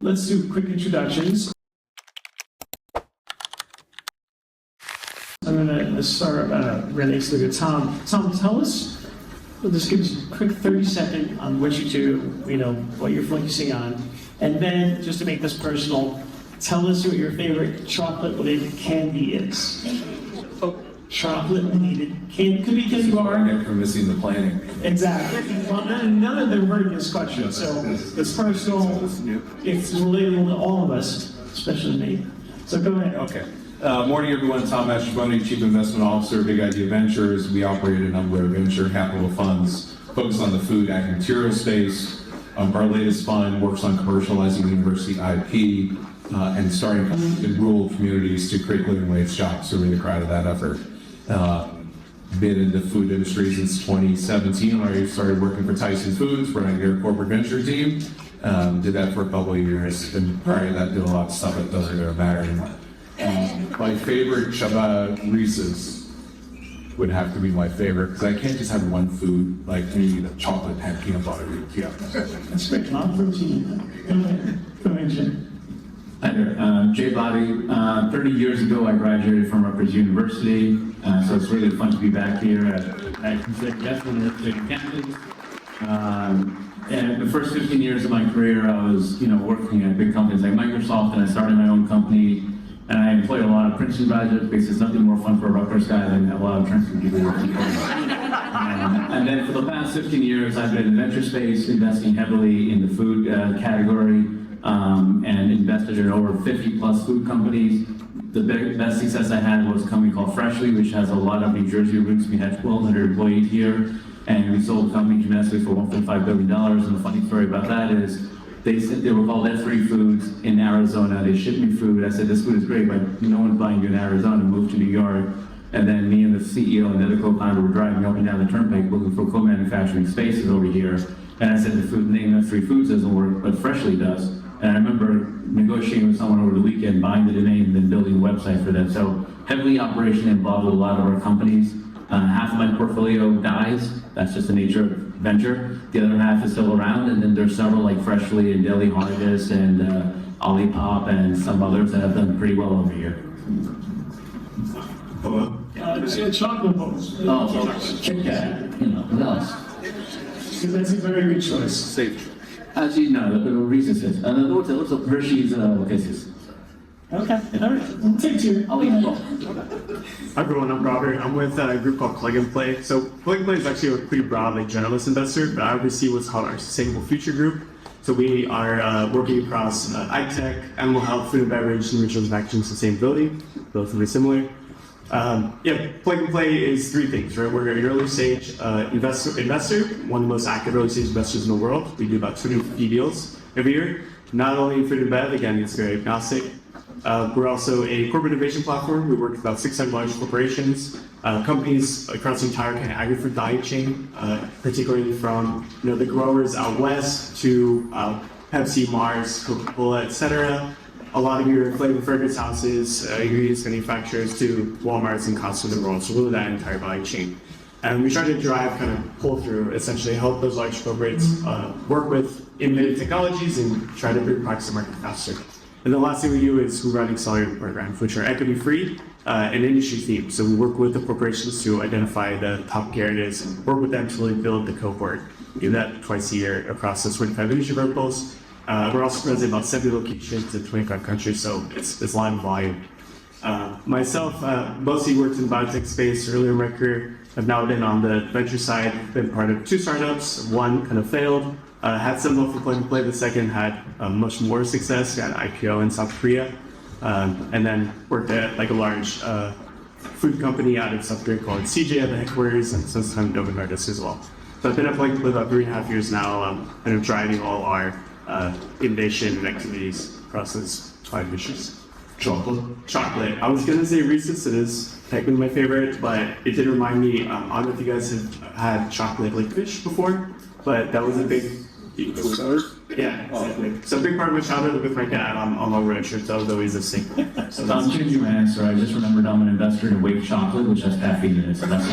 Let's do quick introductions. I'm going to start really with Tom. Tom, tell us, just give us a quick 30-second on what you do, what you're focusing on. And then, just to make this personal, tell us what your favorite chocolate-related candy is. Oh, chocolate-related candy. Could be because you are. For missing the planning. Exactly. Well, none of them heard this question, so it's personal. It's relatable to all of us, especially me. So go ahead. Okay. Morning, everyone. Tom Mastrobuoni, Chief Investment Officer, Big Idea Ventures. We operate a number of venture capital funds focused on the food and material space. Our latest fund works on commercializing university IP and starting in rural communities to create living wage jobs. So we're really proud of that effort. Been in the food industry since 2017, where I started working for Tyson Foods, running their corporate venture team. Did that for a couple of years, and prior to that, did a lot of stuff that doesn't really matter anymore. My favorite Reese's would have to be my favorite, because I can't just have one food, like maybe the chocolate and peanut butter. Yeah. That's great. Non-protein. Go ahead, Jim. Hi there, Jay Bhatti. 30 years ago, I graduated from Rutgers University, so it's really fun to be back here at AgTech campus. And the first 15 years of my career, I was, working at big companies like Microsoft, and I started my own company. And I employed a lot of Princeton graduates because there's nothing more fun for a Rutgers guy than a lot of Princeton people working for me. And then for the past 15 years, I've been in the venture space, investing heavily in the food category, and invested in over 50 plus food companies. The best success I had was a company called Freshly, which has a lot of New Jersey roots. We had 1,200 employees here, and we sold the company tremendously for $1.5 billion. And the funny story about that is, they were called F3 Foods in Arizona. They shipped me food. I said, this food is great, but no one's buying you in Arizona. Moved to New York. And then me and the CEO and the other co-founder were driving up and down the turnpike looking for co-manufacturing spaces over here. And I said, the food name F3 Foods doesn't work, but Freshly does. And I remember negotiating with someone over the weekend, buying the domain, and then building a website for them. So heavily operationally involved with a lot of our companies. Half of my portfolio dies. That's just the nature of venture. The other half is still around, and then there's several like Freshly and Deli Harvest and Olipop and some others that have done pretty well over here. Hello? Chocolate balls. Kit Kat, what else? That's a very good choice. Safe. As you know, the Reese's is. And then also Hershey's Kisses. Okay, all right. We'll take two. I'll eat both. Hi everyone, I'm Robert. I'm with a group called Plug and Play. So Plug and Play is actually a pretty broad generalist investor, but I oversee what's called our Sustainable Future Group. So we are working across AgTech, animal health, food and beverage, and regional packaging sustainability, relatively similar. Plug and Play is three things, right? We're an early stage investor, one of the most active early stage investors in the world. We do about 250 deals every year. Not only in food and bev, again, it's very agnostic. We're also a corporate innovation platform. We work with about 600 large corporations, companies across the entire kind of agri-food value chain, particularly from the growers out west to Pepsi, Mars, Coca-Cola, etc. A lot of your flavor fragrance houses, ingredients manufacturers to Walmarts and Costco in the world. So really that entire value chain. And we try to drive kind of pull through, essentially help those large corporates work with innovative technologies and try to bring products to market faster. And the last thing we do is we run accelerator programs, which are equity-free and industry-themed. So we work with the corporations to identify the top areas and work with them to really build the cohort. We do that twice a year across the 25 industry verticals. We're also present in about 70 locations in 25 countries, so it's line volume. Myself, mostly worked in the biotech space earlier in my career. I've now been on the venture side, been part of two startups. One kind of failed. Had some love for Plug and Play. The second had much more success, got an IPO in South Korea, and then worked at like a large food company out of South Korea called CJ at the headquarters, and since time Novo Nordisk as well. So I've been at Plug and Play about 3.5 years now, kind of driving all our innovation and activities across those 5 issues. Chocolate. I was gonna say Reese's. It is technically my favorite, but it did remind me. I don't know if you guys have had chocolate licorice before, but that was a big. Yeah, exactly. So a big part of my childhood with my dad on my road trips, that was always a thing. So I'm changing my answer. I just remembered I'm an investor in Wake Chocolate, which has caffeine in it, so that's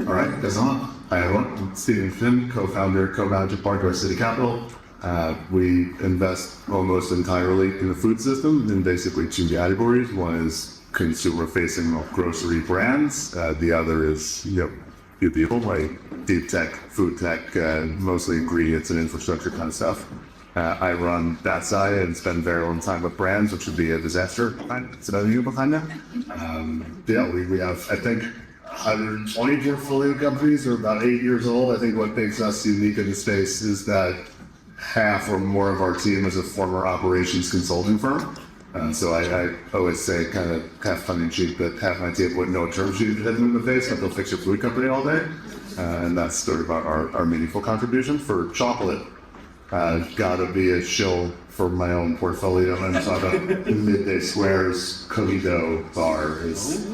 All right, that's on. Hi everyone, I'm Stephen Finn, co-founder, co-manager partner at City Capital. We invest almost entirely in the food system in basically two categories. One is consumer-facing grocery brands. The other is, few people like deep tech, food tech, mostly ingredients and infrastructure kind of stuff. I run that side and spend very little time with brands, which would be a disaster. It's about you behind that. We have, I think, 120 portfolio companies. Are about 8 years old. I think what makes us unique in the space is that half or more of our team is a former operations consulting firm. So I always say, kind of tongue in cheek, that half my team wouldn't know a term sheet hit them in the face, but they'll fix your food company all day. And that's sort of our meaningful contribution. For chocolate, gotta be a shill for my own portfolio. And so the Midday Squares cookie dough bar is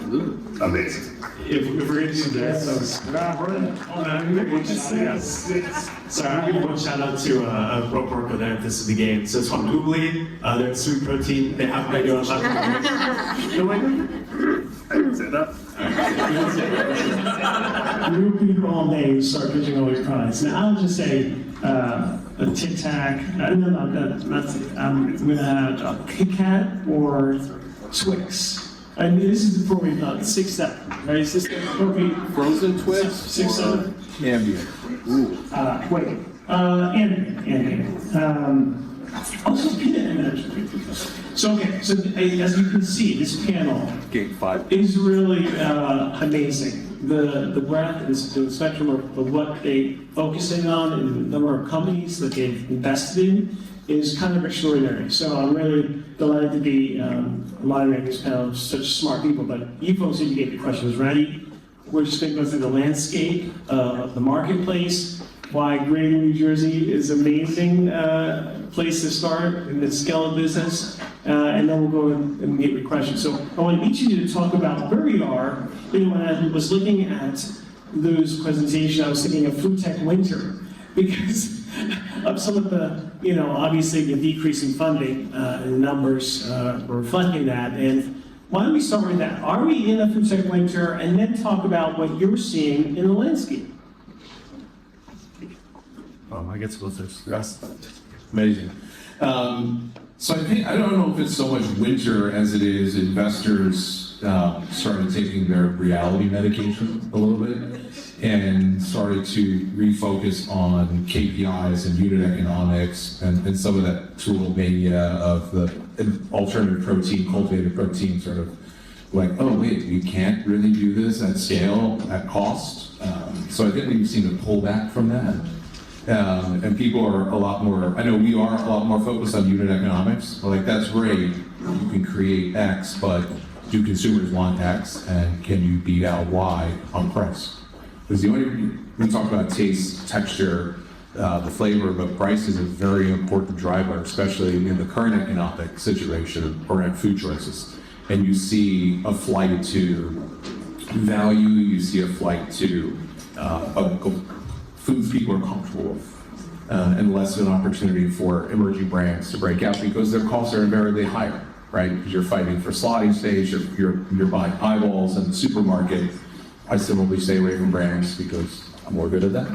amazing. If we're going to do that, I'm going to give one shout out to a rope worker there at This Is the Game. So it's called Googly. They're in sweet protein. They have an idea on I didn't say that. We were people all day who start pitching all these products. Now I'll just say a Tic Tac. I'm gonna have a Kit Kat or Twix. I mean, this is before we thought 6, 7. Right? Is this appropriate? Frozen Twix? 6, 7. Ambient. Ooh. Also peanut energy. So as you can see, this panel Gate 5. is really amazing. The breadth and the spectrum of what they focusing on and the number of companies that they've invested in is kind of extraordinary. So I'm really delighted to be moderating this panel of such smart people. But you folks need to get your questions ready. We're just going to go through the landscape of the marketplace, why Greater New Jersey is an amazing place to start in the scale of business, and then we'll go and get your questions. So I want each of you to talk about where we are. When I was looking at those presentations, I was thinking of Food Tech Winter, because of some of the, obviously the decrease in funding and numbers were reflecting that. And why don't we start with that? Are we in a Food Tech Winter, and then talk about what you're seeing in the landscape? I get to go first. Yes. Amazing. So I don't know if it's so much winter as it is investors started taking their reality medication a little bit and started to refocus on KPIs and unit economics and some of that tool mania of the alternative protein, cultivated protein, sort of like, oh wait, we can't really do this at scale, at cost. So I think we've seen a pullback from that. And people are a lot more, I know we are a lot more focused on unit economics. We're like, that's great, you can create X, but do consumers want X, and can you beat out Y on price? Because we talk about taste, texture, the flavor, but price is a very important driver, especially in the current economic situation around food choices. And you see a flight to value, you see a flight to foods people are comfortable with, and less of an opportunity for emerging brands to break out because their costs are invariably higher, right? Because you're fighting for slotting space, you're buying eyeballs in the supermarket. I similarly stay away from brands because I'm more good at that.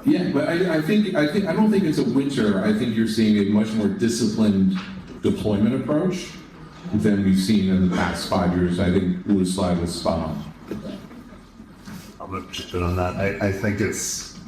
Yeah, but I don't think it's a winter. I think you're seeing a much more disciplined deployment approach than we've seen in the past 5 years. I think Lou's slide was spot on. I'm going to chip in on that. I think it's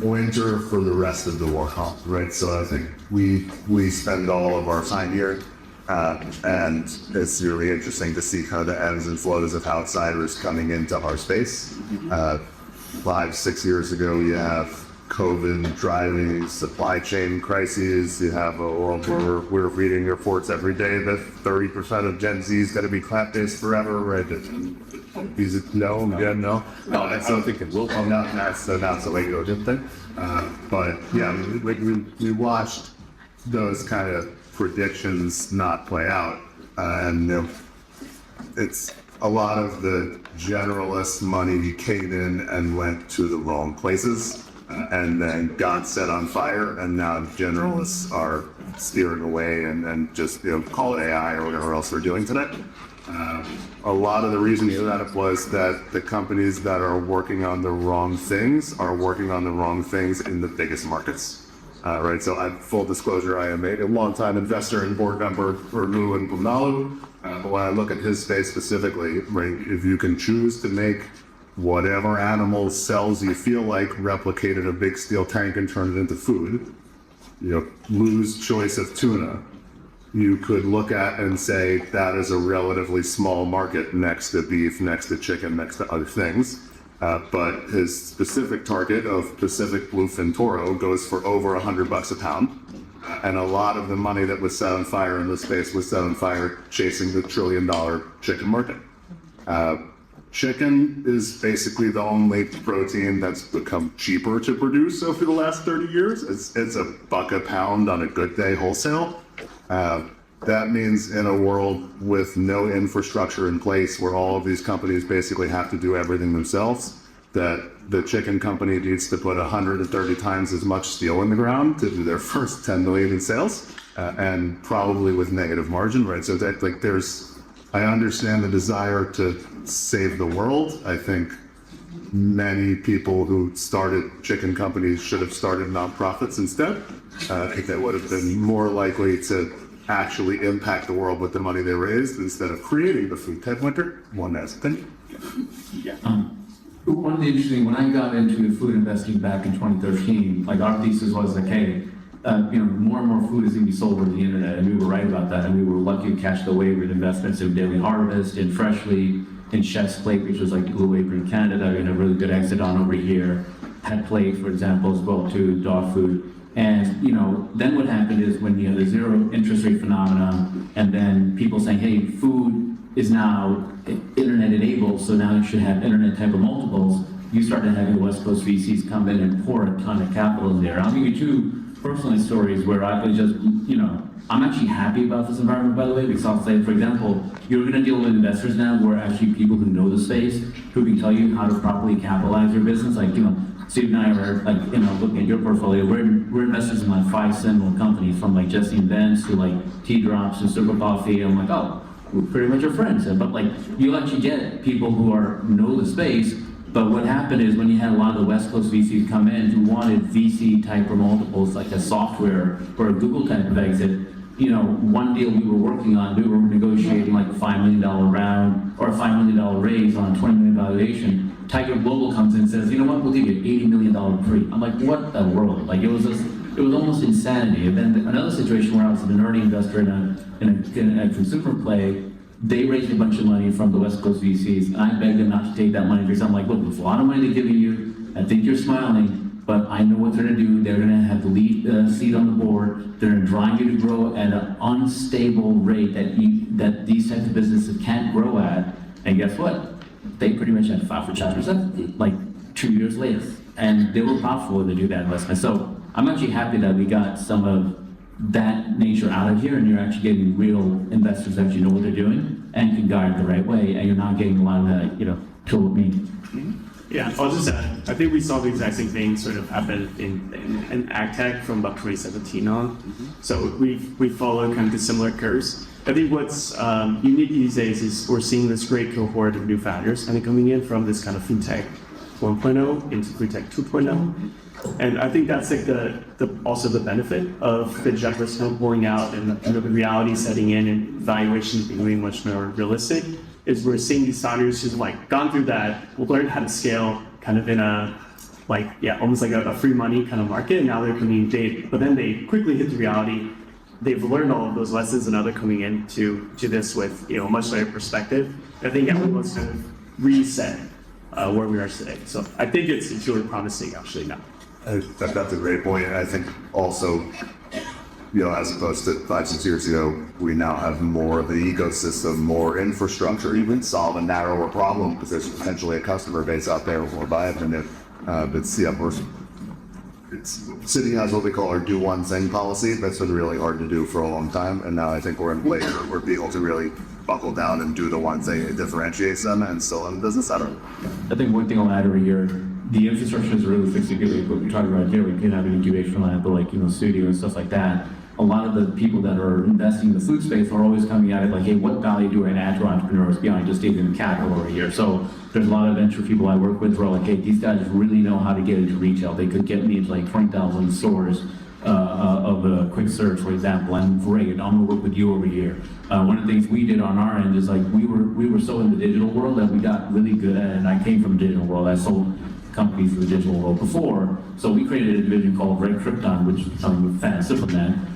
winter for the rest of the world, right? So I think we spend all of our time here, and it's really interesting to see kind of the ebbs and flows of outsiders coming into our space. 5, 6 years ago, you have COVID driving supply chain crises. You have a world where we're reading reports every day that 30% of Gen Z is going to be plant-based forever, right? Is it no? Yeah, no. No, I don't think it will. Oh, no, that's the way to go, didn't they? But yeah, we watched those kind of predictions not play out, and it's a lot of the generalist money came in and went to the wrong places, and then got set on fire, and now generalists are steering away and just call it AI or whatever else we're doing today. A lot of the reason for that was that the companies that are working on the wrong things are working on the wrong things in the biggest markets. Right, so full disclosure, I am a longtime investor and board member for Lu and Punalu. But when I look at his space specifically, right, if you can choose to make whatever animal cells you feel like replicate in a big steel tank and turn it into food, Lu's choice of tuna, you could look at and say that is a relatively small market next to beef, next to chicken, next to other things. But his specific target of Pacific bluefin toro goes for over $100 a pound. And a lot of the money that was set on fire in this space was set on fire chasing the $1 trillion chicken market. Chicken is basically the only protein that's become cheaper to produce over the last 30 years. It's $1 a pound on a good day wholesale. That means in a world with no infrastructure in place where all of these companies basically have to do everything themselves, that the chicken company needs to put 130 times as much steel in the ground to do their first 10 million in sales, and probably with negative margin, right? So that I understand the desire to save the world. I think many people who started chicken companies should have started nonprofits instead. I think that would have been more likely to actually impact the world with the money they raised instead of creating the food tech winter. One last thing. One of the interesting, when I got into food investing back in 2013, like our thesis was like, hey, more and more food is going to be sold over the internet, and we were right about that, and we were lucky to catch the wave with investments in Daily Harvest, in Freshly, in Chef's Plate, which was like Blue Apron Canada, a really good exit on over here. Pet Plate, for example, as well too, dog food. And then what happened is when you have the zero interest rate phenomenon, and then people saying, hey, food is now internet enabled, so now you should have internet type of multiples, you started having the West Coast VCs come in and pour a ton of capital in there. I'll give you two personal stories where I was just, I'm actually happy about this environment, by the way, because I'll say, for example, you're going to deal with investors now who are actually people who know the space, who can tell you how to properly capitalize your business. Like, Steve and I are looking at your portfolio. We're investors in like 5 seminal companies, from like Jesse and Ben's to like Tea Drops and Super Coffee. I'm like, oh, we're pretty much your friends. But like, you actually get people who know the space. But what happened is when you had a lot of the West Coast VCs come in who wanted VC type of multiples, like a software or a Google type of exit, one deal we were working on, we were negotiating like a $5 million round or a $5 million raise on a $20 million valuation. Tiger Global comes in and says, you know what, we'll give you $80 million pre. I'm like, what the world? Like, it was almost insanity. And then another situation where I was an early investor in a consumer play, they raised a bunch of money from the West Coast VCs, and I begged them not to take that money because I'm like, look, there's a lot of money they're giving you. I think you're smiling, but I know what they're going to do. They're going to have the lead seat on the board. They're going to drive you to grow at an unstable rate that these types of businesses can't grow at. And guess what? They pretty much had to file for Chapter 7 like 2 years later, and they were profitable to do that investment. So I'm actually happy that we got some of that nature out of here, and you're actually getting real investors that know what they're doing and can guide the right way, and you're not getting a lot of that, tool with me. Yeah, I'll just add, I think we saw the exact same thing sort of happen in AgTech from about 2017 on. So we follow kind of the similar curves. I think what's unique these days is we're seeing this great cohort of new founders kind of coming in from this kind of FoodTech 1.0 into FoodTech 2.0. And I think that's like also the benefit of the generous pouring out and the reality setting in and valuations becoming much more realistic, is we're seeing these founders who've like gone through that, learned how to scale kind of in a almost like a free money kind of market, and now they're coming but then they quickly hit the reality. They've learned all of those lessons, and now they're coming into this with a much better perspective. I think everyone's kind of reset where we are today. So I think it's really promising actually now. That's a great point. And I think also, as opposed to 5-6 years ago, we now have more of the ecosystem, more infrastructure, even solve a narrower problem because there's potentially a customer base out there or buy it. And Siddhi has what we call our do one thing policy. That's been really hard to do for a long time. And now I think we're in a place where we're able to really buckle down and do the one thing that differentiates them and still in business. I think one thing I'll add over here, the infrastructure is really fixed. What we talked about here, we can have an incubation lab, but studio and stuff like that. a lot of the people that are investing in the food space are always coming at it like, hey, what value do I add to entrepreneurs beyond just giving them capital over here? So there's a lot of venture people I work with who are like, hey, these guys really know how to get into retail. They could get me into like 20,000 stores of a quick search, for example, and great, I'm gonna work with you over here. One of the things we did on our end is like, we were so in the digital world that we got really good at it, and I came from the digital world. I sold companies for the digital world before, so we created a division called Red Krypton, which is something with fancy for them.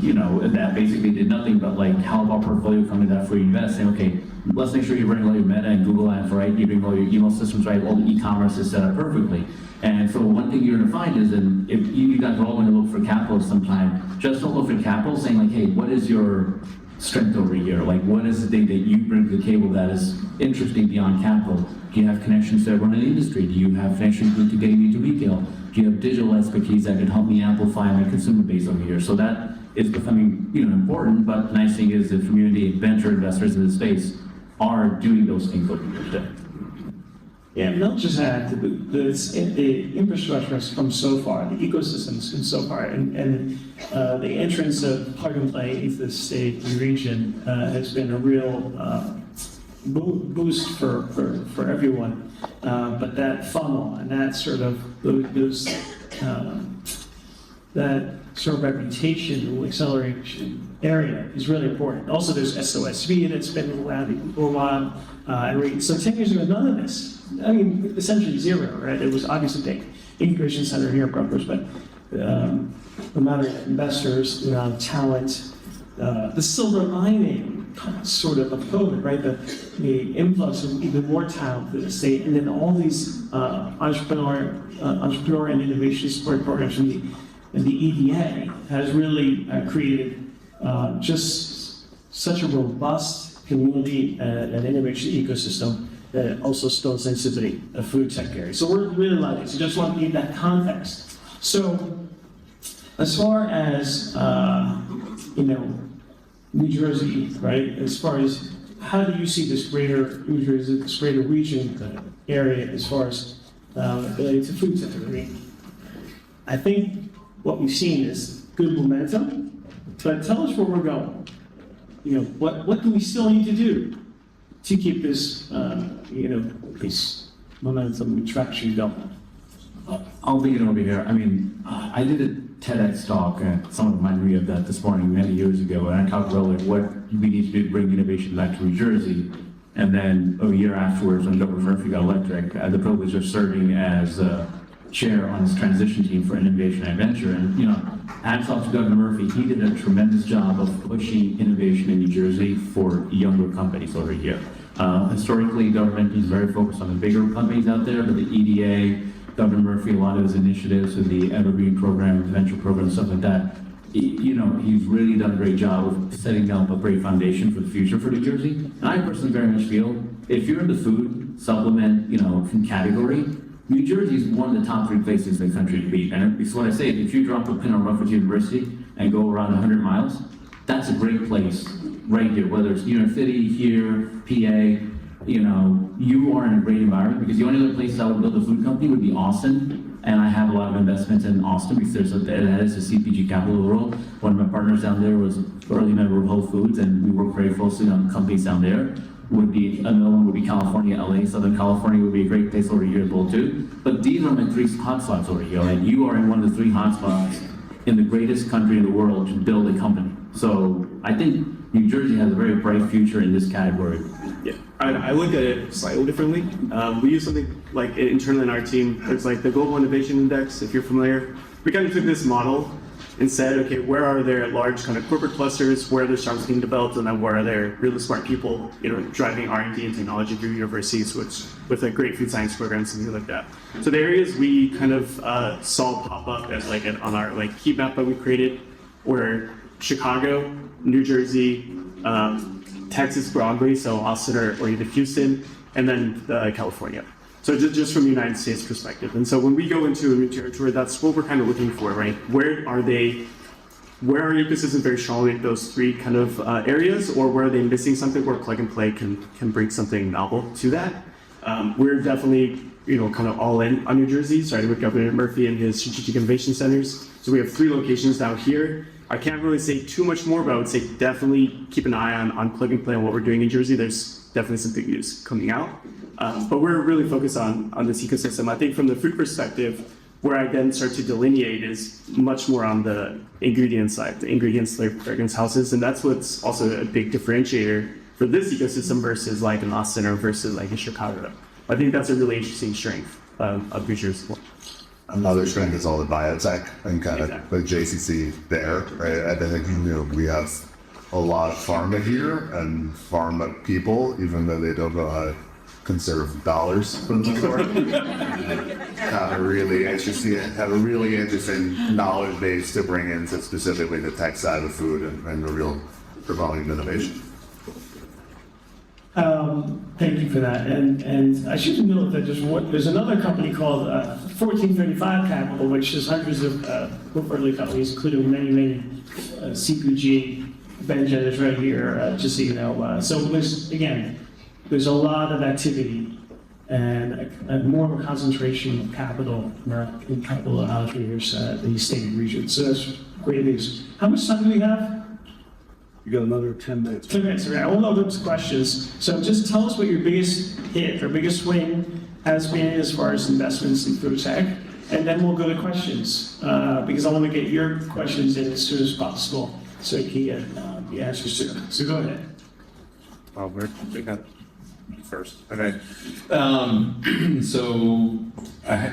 You know, that basically did nothing but like help our portfolio companies that for you invest, saying, okay, let's make sure you're running all your Meta and Google ads right, you're doing all your email systems right, all the e-commerce is set up perfectly. And so one thing you're gonna find is, and if you guys are all gonna look for capital sometime, just don't look for capital saying like, hey, what is your strength over here? Like, what is the thing that you bring to the table that is interesting beyond capital? Do you have connections to everyone in the industry? Do you have connections to getting into retail? Do you have digital expertise that can help me amplify my consumer base over here? So that is becoming, you know, important, but the nice thing is the community venture investors in the space are doing those things over here today. Yeah, and I'll just add that the infrastructure has come so far, the ecosystem has come so far, and the entrance of plug and play into the state and region has been a real boost for everyone. But that funnel and that sort of that sort of reputation acceleration area is really important. Also, there's SOSV that's been around for a while. So 10 years ago, none of this. I mean, essentially zero, right? It was obviously big incubation center here at Rutgers, but the amount of investors, the amount of talent, the silver lining sort of COVID, right? The influx of even more talent to the state, and then all these entrepreneur and innovation support programs and the EDA has really created just such a robust community and innovation ecosystem that also still sensitivity of food tech area. So we're really lucky. So just want to give that context. So as far as you know, New Jersey, right? As far as how do you see this greater New Jersey, this greater region area as far as related to food tech? I mean, I think what we've seen is good momentum, but tell us where we're going. You know, what do we still need to do to keep this, you know, this momentum and traction going? I'll begin over here. I mean, I did a TEDx talk, and someone reminded me of that this morning many years ago, and I talked about like what we need to do to bring innovation back to New Jersey. And then a year afterwards, when Governor Murphy got elected, I had the privilege of serving as chair on his transition team for innovation and venture. And you know, hats off to Governor Murphy. He did a tremendous job of pushing innovation in New Jersey for younger companies over here. Historically, government is very focused on the bigger companies out there, but the EDA, Governor Murphy, a lot of his initiatives with the Evergreen program, the venture program, stuff like that, you know, he's really done a great job of setting up a great foundation for the future for New Jersey. And I personally very much feel, if you're in the food, supplement, you know, category, New Jersey is one of the top 3 places in the country to be. And it's what I say, if you drop a pin on Rutgers University and go around 100 miles, that's a great place right here, whether it's New York City, here, PA, you know, you are in a great environment, because the only other places I would build a food company would be Austin, and I have a lot of investments in Austin because that is the CPG capital of the world. One of my partners down there was an early member of Whole Foods, and we work very closely on companies down there. Another one would be California, LA, Southern California would be a great place over here as well too. But these are my 3 hotspots over here, and you are in one of the 3 hotspots in the greatest country in the world to build a company. So I think New Jersey has a very bright future in this category. Yeah, I look at it slightly differently. We use something like internally in our team. There's like the Global Innovation Index, if you're familiar. We kind of took this model and said, okay, where are there large kind of corporate clusters, where are there startups being developed, and then where are there really smart people, you know, driving R&D and technology through universities, which with a great food science programs and things like that. So the areas we kind of saw pop up as like on our like heat map that we created were Chicago, New Jersey, Texas broadly, so Austin or even Houston, and then California. So just from the United States perspective. And so when we go into a new territory, that's what we're kind of looking for, right? Where are ecosystems very strongly in those 3 kind of areas, or where are they missing something where plug and play can bring something novel to that? We're definitely kind of all in on New Jersey, starting with Governor Murphy and his strategic innovation centers. So we have 3 locations now here. I can't really say too much more, but I would say definitely keep an eye on Plug and Play and what we're doing in Jersey. There's definitely some big news coming out. But we're really focused on this ecosystem. I think from the food perspective, where I then start to delineate is much more on the ingredient side, the ingredients, flavor, fragrance houses. And that's what's also a big differentiator for this ecosystem versus like in Austin or versus like in Chicago. I think that's a really interesting strength of New Jersey. Another strength is all the biotech and kind of Exactly. the JCC there, right? I think, we have a lot of pharma here and pharma people, even though they don't know how to conserve dollars for the most part. Have a really interesting knowledge base to bring into specifically the tech side of food and the real volume innovation. Thank you for that. And I should note that there's another company called 1435 Capital, which is hundreds of portfolio companies, including many CPG. Benjen is right here, just so you know. So there's a lot of activity and more of a concentration of capital in capital allocators in the state region. So that's great news. How much time do we have? You got another 10 minutes. 10 minutes, okay. I will open up to questions. So just tell us what your biggest hit or biggest swing has been as far as investments in food tech, and then we'll go to questions, because I want to get your questions in as soon as possible so you can get the answers to them. So go ahead. Oh, we got first. Okay. So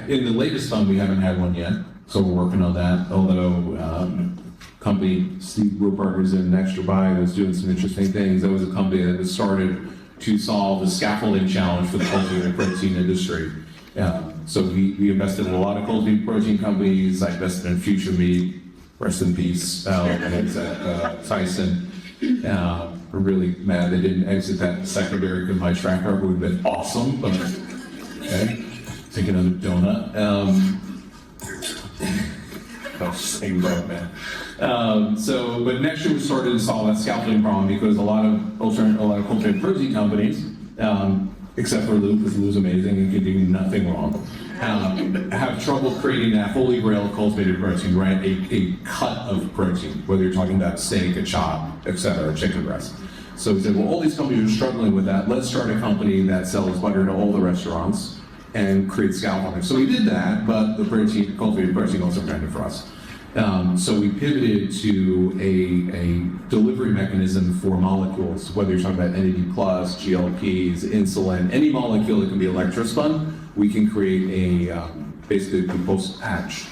in the latest fund, we haven't had one yet, so we're working on that. Although company Steve Brubaker's in Extra Buy was doing some interesting things. That was a company that was started to solve the scaffolding challenge for the cultivated protein industry. So we invested in a lot of cultivated protein companies. I invested in Future Meat, rest in peace, and at Tyson. We're really mad they didn't exit that secondary because my track record would have been awesome, but okay. Take another donut. Same boat, man. But next year we started to solve that scaffolding problem because a lot of cultivated protein companies, except for Lou, because Lou's amazing and can do nothing wrong, have trouble creating that holy grail of cultivated protein, right? A cut of protein, whether you're talking about steak, a chop, etc., chicken breast. So we said, well, all these companies are struggling with that. Let's start a company that sells butter to all the restaurants and create scaffolding. So we did that, but the cultivated protein also kind of for us. So we pivoted to a delivery mechanism for molecules, whether you're talking about NAD+, GLPs, insulin, any molecule that can be electrospun, we can create basically a composed patch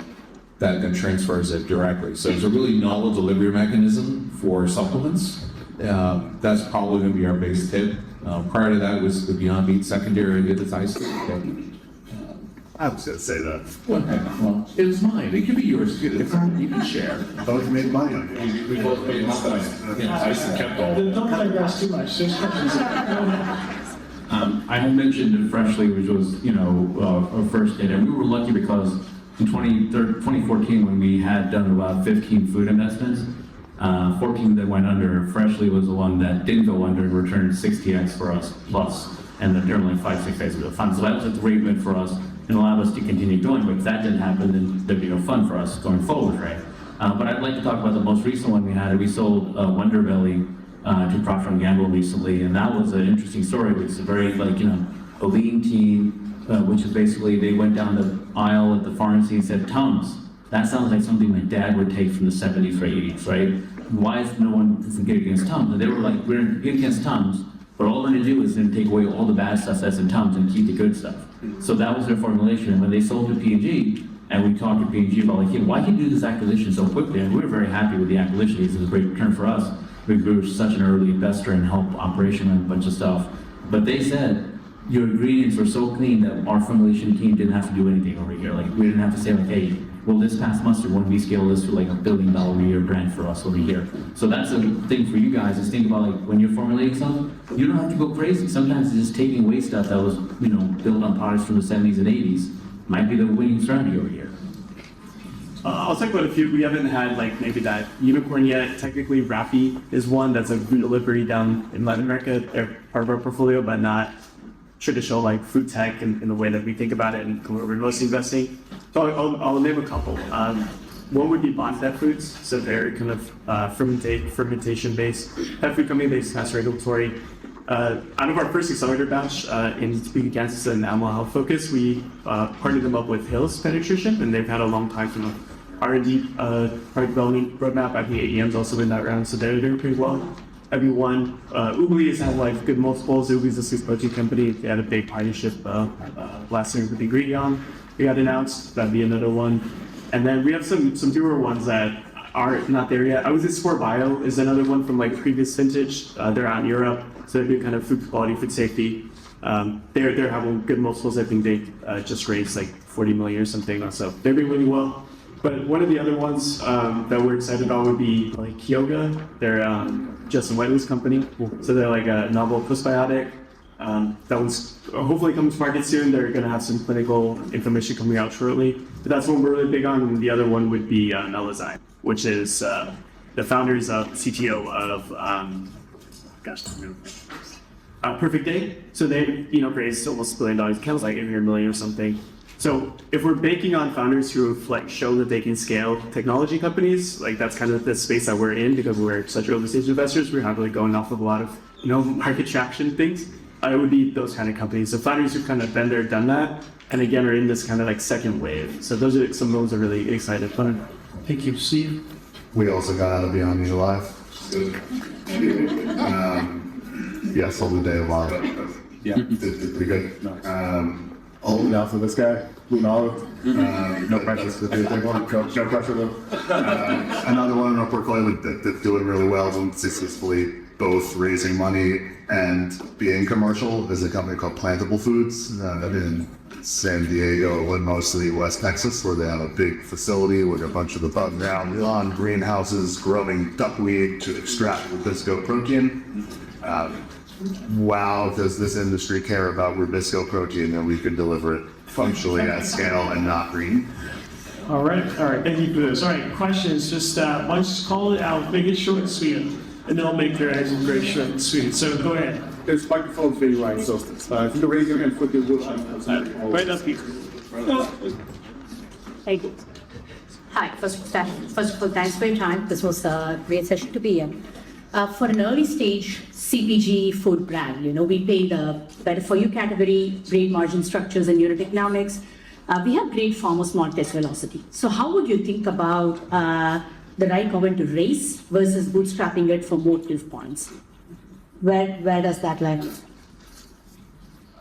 that then transfers it directly. So it's a really novel delivery mechanism for supplements. That's probably going to be our biggest hit. Prior to that was the Beyond Meat secondary with the Tyson. I was going to say that. Well, it was mine. It could be yours too. You can share. Both made money on it. We both made money. Yeah, Tyson kept all. Don't digress too much. There's questions. I had mentioned Freshly, which was, our first hit, and we were lucky because in 2014, when we had done about 15 food investments, 14 that went under, Freshly was the one that didn't go under and returned 60x for us plus, and then there were only 5-6 days of the fund. So that was a great win for us and allowed us to continue going. But if that didn't happen, then there'd be no fun for us going forward, right? But I'd like to talk about the most recent one we had. We sold Wonder Belly to Procter & Gamble recently, and that was an interesting story. It's a very, a lean team, which is basically they went down the aisle at the pharmacy and said, Tums. That sounds like something my dad would take from the 70s or 80s, right? Why is no one getting against Tums? And they were like, we're against Tums, but all they're going to do is then take away all the bad stuff that's in Tums and keep the good stuff. So that was their formulation. And when they sold to P&G, and we talked to P&G about like, hey, why can you do this acquisition so quickly? And we were very happy with the acquisition. It was a great return for us. We were such an early investor and helped operation and a bunch of stuff. But they said, your ingredients were so clean that our formulation team didn't have to do anything over here. Like, we didn't have to say like, hey, well, this past mustard, when we scale this to like $1 billion a year brand for us over here. So that's a thing for you guys is think about like when you're formulating something, you don't have to go crazy. Sometimes it's just taking away stuff that was, built on products from the 70s and 80s might be the winning strategy over here. I'll talk about a few. We haven't had like maybe that unicorn yet. Technically, Rappi is one that's a food delivery down in Latin America. They're part of our portfolio, but not traditional like food tech in the way that we think about it and where we're mostly investing. So I'll name a couple. One would be Bond Pet Foods, so they're kind of fermentation-based pet food company based on regulatory. Out of our first accelerator batch in speak against an animal health focus, we partnered them up with Hills Pet Nutrition, and they've had a long time from a R&D product development roadmap. I think AEM's also in that round, so they're doing pretty well. Everyone, Ubli has had like good multiples. Ubli's a Swiss protein company. They had a big partnership last year with Ingredion. We got announced. That'd be another one. And then we have some newer ones that are not there yet. I was at Sport Bio is another one from like previous vintage. They're out in Europe, so they do kind of food quality, food safety. They're having good multiples. I think they just raised like 40 million or something. So they're doing really well. But one of the other ones that we're excited about would be like Kyoga. They're Justin Whiteley's company. So they're like a novel postbiotic. That one's hopefully coming to market soon. They're going to have some clinical information coming out shortly. But that's one we're really big on. And the other one would be Nelazyme, which is the founders of CTO of Perfect Day. So they raised almost $1 billion. It was like 800 million or something. So if we're banking on founders who have like shown that they can scale technology companies, like that's kind of the space that we're in because we're such early stage investors. We're not really going off of a lot of market traction things. It would be those kind of companies. So founders who've kind of been there, done that, and again are in this kind of like second wave. So those are some of those are really excited. Thank you, Steve. We also got out of Beyond Meat Alive. Yes, all the day long. Yeah. Pretty good. Old now for this guy, Blue Olive. No pressure. No pressure though. Another one in our portfolio that's doing really well and successfully both raising money and being commercial is a company called Plantable Foods in San Diego and mostly West Texas, where they have a big facility with a bunch of above ground lawn greenhouses growing duckweed to extract Rubisco protein. Wow, does this industry care about Rubisco protein, and we can deliver it functionally at scale and not green. All right. Thank you for this. All right, questions. Just why don't you just call it out, make it short and sweet, and they'll make their eggs very short and sweet. So go ahead. There's microphones being right, so if you can raise your hand quickly, we'll Right up here. Hey. Hi, first of all, thanks for your time. This was a great session to be in. For an early stage CPG food brand, we pay the better for you category, great margin structures and unit economics. We have great farmers small test velocity. So how would you think about the right moment to raise versus bootstrapping it for motive points? Where does that lie?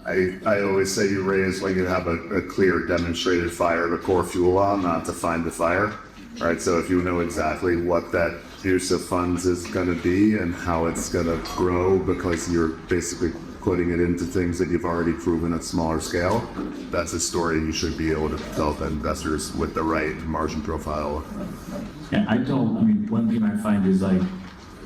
I always say you raise when you have a clear demonstrated fire to pour fuel on, not to find the fire. Right, so if you know exactly what that use of funds is going to be and how it's going to grow because you're basically putting it into things that you've already proven at smaller scale, that's a story you should be able to tell the investors with the right margin profile. Yeah, one thing I find is like,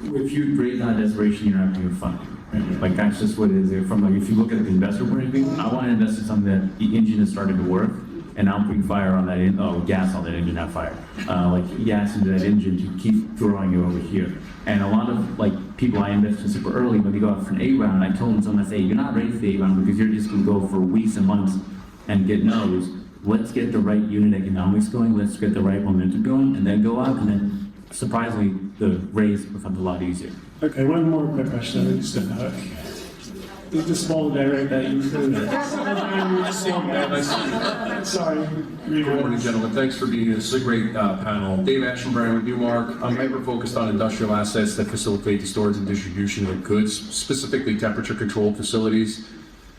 if you raise on desperation, you're not doing fun. Right? Like that's just what it is. If you look at the investor point of view, I want to invest in something that the engine has started to work. And I'm putting fire on that gas on that engine, not fire. Like gas into that engine to keep drawing you over here. And a lot of people I invest in super early, when they go out for an A round, I told them, I say, you're not ready for the A round because you're just going to go for weeks and months and get no's. Let's get the right unit economics going. Let's get the right momentum going, and then go out. And then surprisingly, the raise becomes a lot easier. Okay, one more quick question. Let me step back. It's the small guy right there. Sorry. Good morning, gentlemen. Thanks for being here. This is a great panel. Dave Ashenbrand with Newmark. I'm hyper-focused on industrial assets that facilitate the storage and distribution of goods, specifically temperature-controlled facilities.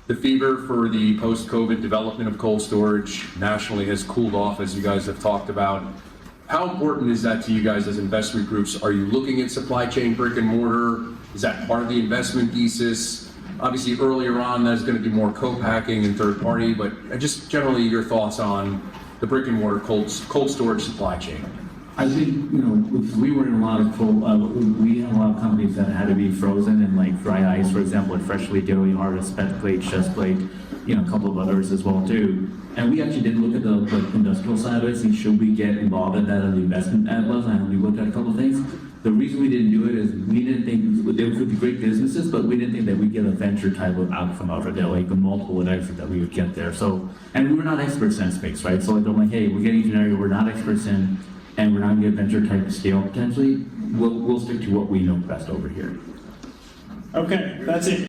The fever for the post-COVID development of cold storage nationally has cooled off, as you guys have talked about. How important is that to you guys as investment groups? Are you looking at supply chain brick and mortar? Is that part of the investment thesis? Obviously, earlier on, there's going to be more co-packing and third-party, but just generally your thoughts on the brick-and-mortar cold storage supply chain. I think, we were in a lot of we had a lot of companies that had to be frozen and like dry ice, for example, at Freshly Daily Harvest, Pet Plate, Chest Plate, a couple of others as well too. And we actually did look at the industrial side of it, and should we get involved in that on the investment level, and we looked at a couple of things. The reason we didn't do it is we didn't think, they could be great businesses, but we didn't think that we'd get a venture type of outcome out of it, like a multiple and exit that we would get there. So, and we were not experts in that space, right? So they're like, hey, we're getting an area we're not experts in, and we're not gonna get venture type of scale potentially. We'll stick to what we know best over here. Okay, that's it.